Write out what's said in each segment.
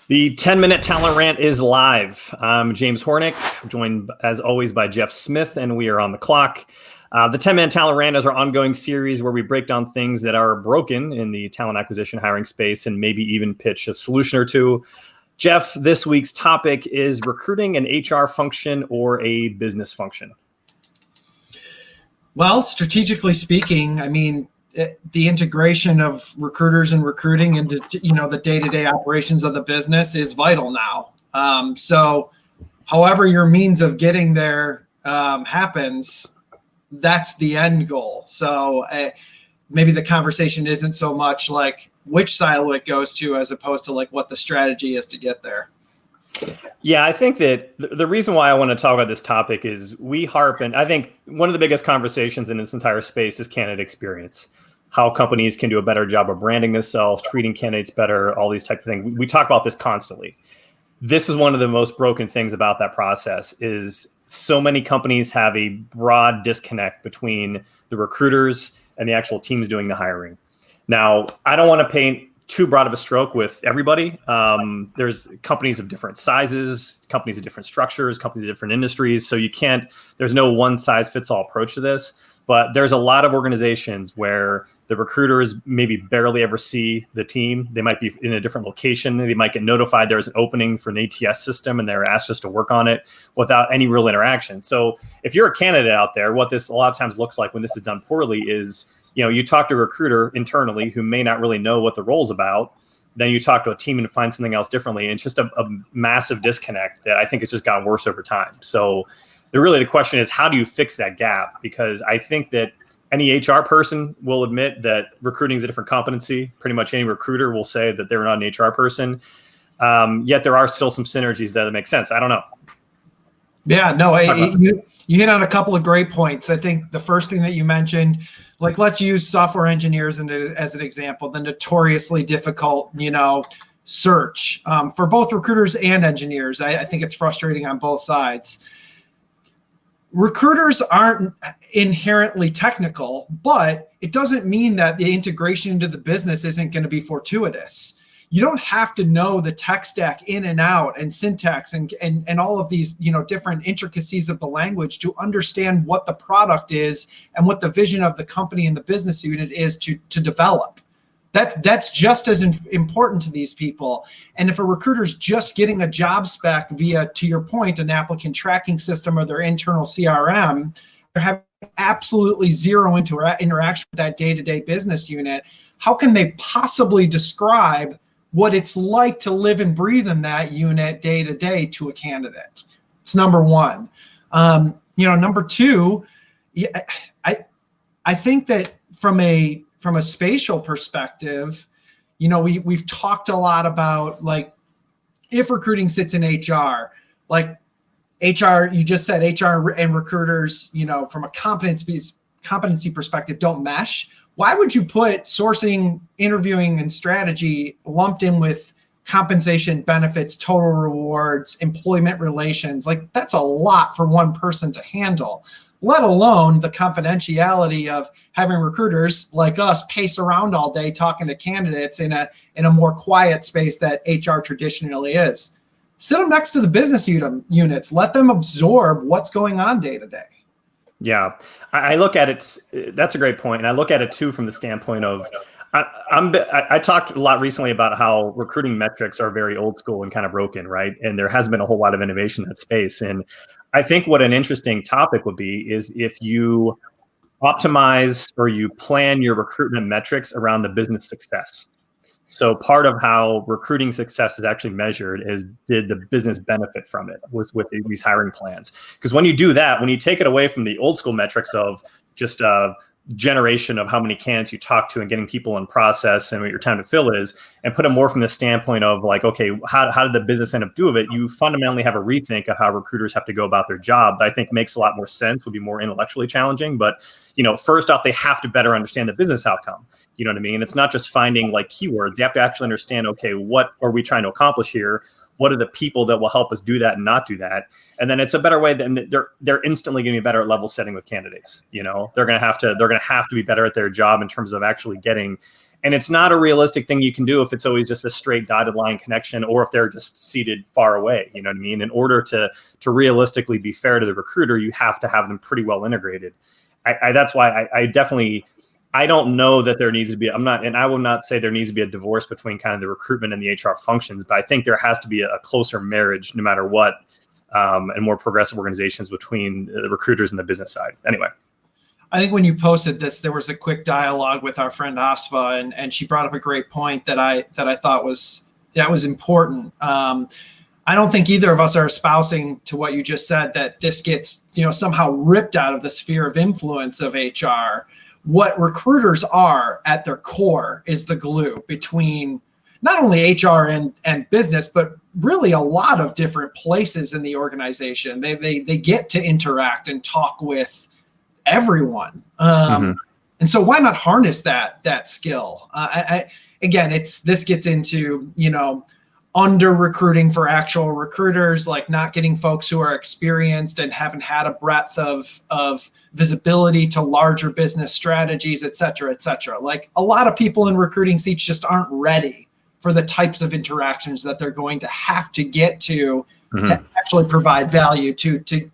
The 10-minute talent rant is live. I'm James Hornick, joined as always by Jeff Smith, and we are on the clock. The 10-minute talent rant is our ongoing series where we break down things that are broken in the talent acquisition hiring space and maybe even pitch a solution or two. Jeff, this week's topic is recruiting an HR function or a business function. Well, strategically speaking, I mean, the integration of recruiters and recruiting into the day-to-day operations of the business is vital now. So however your means of getting there happens, that's the end goal. So maybe the conversation isn't so much like which silo it goes to as opposed to like what the strategy is to get there. Yeah, I think that the reason why I want to talk about this topic is we harp, and I think one of the biggest conversations in this entire space is candidate experience. How companies can do a better job of branding themselves, treating candidates better, all these types of things. We talk about this constantly. This is one of the most broken things about that process is so many companies have a broad disconnect between the recruiters and the actual teams doing the hiring. Now, I don't want to paint too broad of a stroke with everybody. There's companies of different sizes, companies of different structures, companies of different industries. So there's no one size fits all approach to this. But there's a lot of organizations where the recruiters maybe barely ever see the team. They might be in a different location. They might get notified there's an opening for an ATS system and they're asked just to work on it without any real interaction. So if you're a candidate out there, what this a lot of times looks like when this is done poorly is, you talk to a recruiter internally who may not really know what the role's about. Then you talk to a team and find something else differently. And it's just a massive disconnect that I think it's just gotten worse over time. So the question is, how do you fix that gap? Because I think that any HR person will admit that recruiting is a different competency. Pretty much any recruiter will say that they're not an HR person. Yet there are still some synergies that make sense. I don't know. Yeah, no, you hit on a couple of great points. I think the first thing that you mentioned, like let's use software engineers as an example, the notoriously difficult, search for both recruiters and engineers. I think it's frustrating on both sides. Recruiters aren't inherently technical, but it doesn't mean that the integration into the business isn't going to be fortuitous. You don't have to know the tech stack in and out and syntax and all of these, different intricacies of the language to understand what the product is and what the vision of the company and the business unit is to develop. That's just as important to these people. And if a recruiter's just getting a job spec via, to your point, an applicant tracking system or their internal CRM, they're having absolutely zero interaction with that day-to-day business unit. How can they possibly describe what it's like to live and breathe in that unit day-to-day to a candidate? It's number one. Number two, I think that from a spatial perspective, we've talked a lot about like if recruiting sits in HR, like HR, you just said HR and recruiters, from a competency perspective don't mesh. Why would you put sourcing, interviewing, and strategy lumped in with compensation, benefits, total rewards, employment relations? Like that's a lot for one person to handle, let alone the confidentiality of having recruiters like us pace around all day talking to candidates in a more quiet space that HR traditionally is. Sit them next to the business units. Let them absorb what's going on day to day. Yeah, I look at it. That's a great point. And I look at it, too, from the standpoint of I talked a lot recently about how recruiting metrics are very old school and kind of broken, right? And there has been a whole lot of innovation in that space. And I think what an interesting topic would be is if you optimize or you plan your recruitment metrics around the business success. So part of how recruiting success is actually measured is did the business benefit from it with these hiring plans? Because when you do that, when you take it away from the old school metrics of just generation of how many candidates you talk to and getting people in process and what your time to fill is, and put it more from the standpoint of like, okay, how did the business end up doing it? You fundamentally have a rethink of how recruiters have to go about their job that I think makes a lot more sense, would be more intellectually challenging. But, first off, they have to better understand the business outcome. You know what I mean? It's not just finding like keywords. You have to actually understand, okay, what are we trying to accomplish here? What are the people that will help us do that and not do that? And then it's a better way. Then they're instantly going to be better at level setting with candidates. They're going to have to be better at their job in terms of actually getting And it's not a realistic thing you can do if it's always just a straight dotted line connection, or if they're just seated far away. You know what I mean? In order to realistically be fair to the recruiter, you have to have them pretty well integrated. That's why I definitely, I don't know that there needs to be, I will not say there needs to be a divorce between kind of the recruitment and the HR functions, but I think there has to be a closer marriage no matter what, and more progressive organizations between the recruiters and the business side. Anyway. I think when you posted this, there was a quick dialogue with our friend Asfa, and she brought up a great point that I thought was important. I don't think either of us are espousing to what you just said, that this gets, somehow ripped out of the sphere of influence of HR. What recruiters are at their core is the glue between not only HR and business, but really a lot of different places in the organization. They get to interact and talk with everyone. And so why not harness that skill? Again, this gets into, under recruiting for actual recruiters, like not getting folks who are experienced and haven't had a breadth of visibility to larger business strategies, et cetera, et cetera. Like a lot of people in recruiting seats just aren't ready for the types of interactions that they're going to have to get to actually provide value to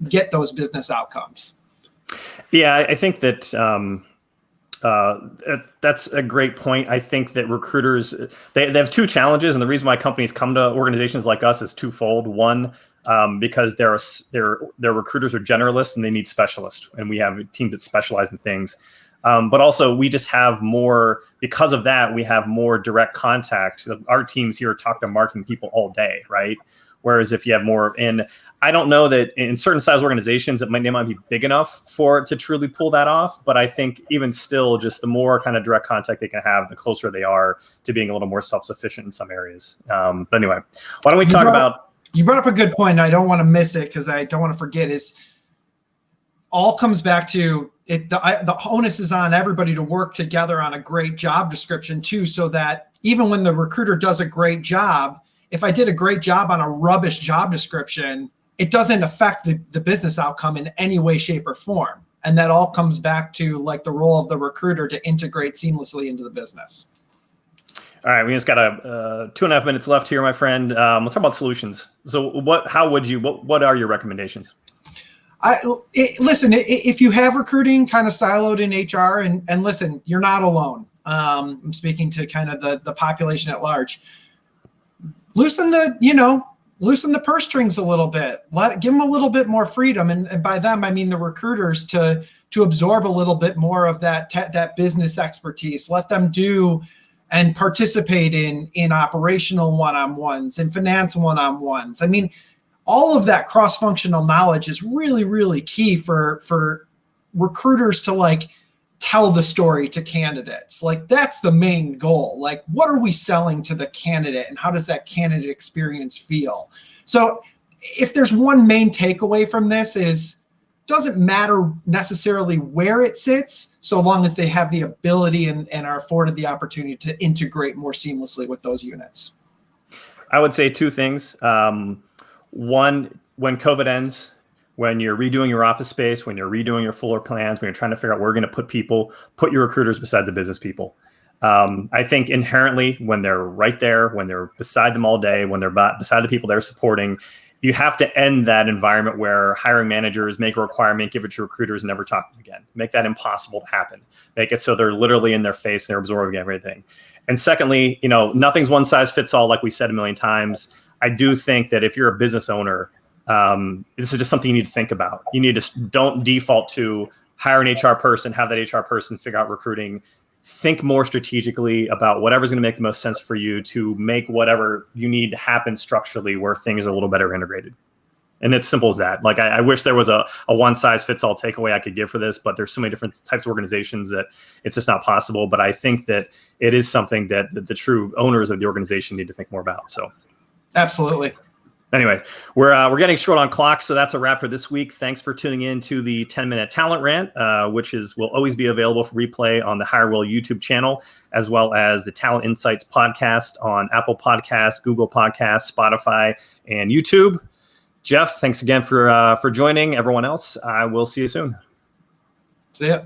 get those business outcomes. Yeah, I think that that's a great point. I think that recruiters, they have two challenges, and the reason why companies come to organizations like us is twofold. One, because their recruiters are generalists and they need specialists, and we have teams that specialize in things. But also, we just have more, because of that, we have more direct contact. Our teams here talk to marketing people all day, right? Whereas if you have more, and I don't know that in certain size organizations they might be big enough for it to truly pull that off. But I think even still, just the more kind of direct contact they can have, the closer they are to being a little more self-sufficient in some areas. But anyway, why don't we talk about? You brought up a good point, and I don't want to miss it because I don't want to forget. Is all comes back to it. The onus is on everybody to work together on a great job description too, so that even when the recruiter does a great job, if I did a great job on a rubbish job description, it doesn't affect the business outcome in any way, shape, or form. And that all comes back to like the role of the recruiter to integrate seamlessly into the business. All right, we just got 2.5 minutes left here, my friend. Let's talk about solutions. So what are your recommendations? Listen, if you have recruiting kind of siloed in HR, and listen, you're not alone. I'm speaking to kind of the population at large. Loosen the purse strings a little bit. Give them a little bit more freedom, and by them I mean the recruiters to absorb a little bit more of that business expertise. Let them do and participate in operational one-on-ones and finance one-on-ones. I mean, all of that cross-functional knowledge is really, really key for recruiters to like tell the story to candidates. Like that's the main goal. Like what are we selling to the candidate and how does that candidate experience feel? So if there's one main takeaway from this is, doesn't matter necessarily where it sits, so long as they have the ability and are afforded the opportunity to integrate more seamlessly with those units. I would say two things. One, when COVID ends, when you're redoing your office space, when you're redoing your floor plans, when you're trying to figure out where you're going to put people, put your recruiters beside the business people. I think inherently when they're right there, when they're beside them all day, when they're beside the people they're supporting, you have to end that environment where hiring managers make a requirement, give it to recruiters, and never talk to them again. Make that impossible to happen. Make it so they're literally in their face and they're absorbing everything. And secondly, nothing's one size fits all, like we said a million times. I do think that if you're a business owner, this is just something you need to think about. You need to don't default to hire an HR person, have that HR person figure out recruiting. Think more strategically about whatever's going to make the most sense for you to make whatever you need to happen structurally where things are a little better integrated. And it's simple as that. Like I wish there was a one size fits all takeaway I could give for this, but there's so many different types of organizations that it's just not possible. But I think that it is something that the true owners of the organization need to think more about. So absolutely. Anyway, we're getting short on clock, so that's a wrap for this week. Thanks for tuning in to the 10-minute talent rant, which will always be available for replay on the HireWell YouTube channel, as well as the Talent Insights podcast on Apple Podcasts, Google Podcasts, Spotify, and YouTube. Jeff, thanks again for joining. Everyone else, I will see you soon. See ya.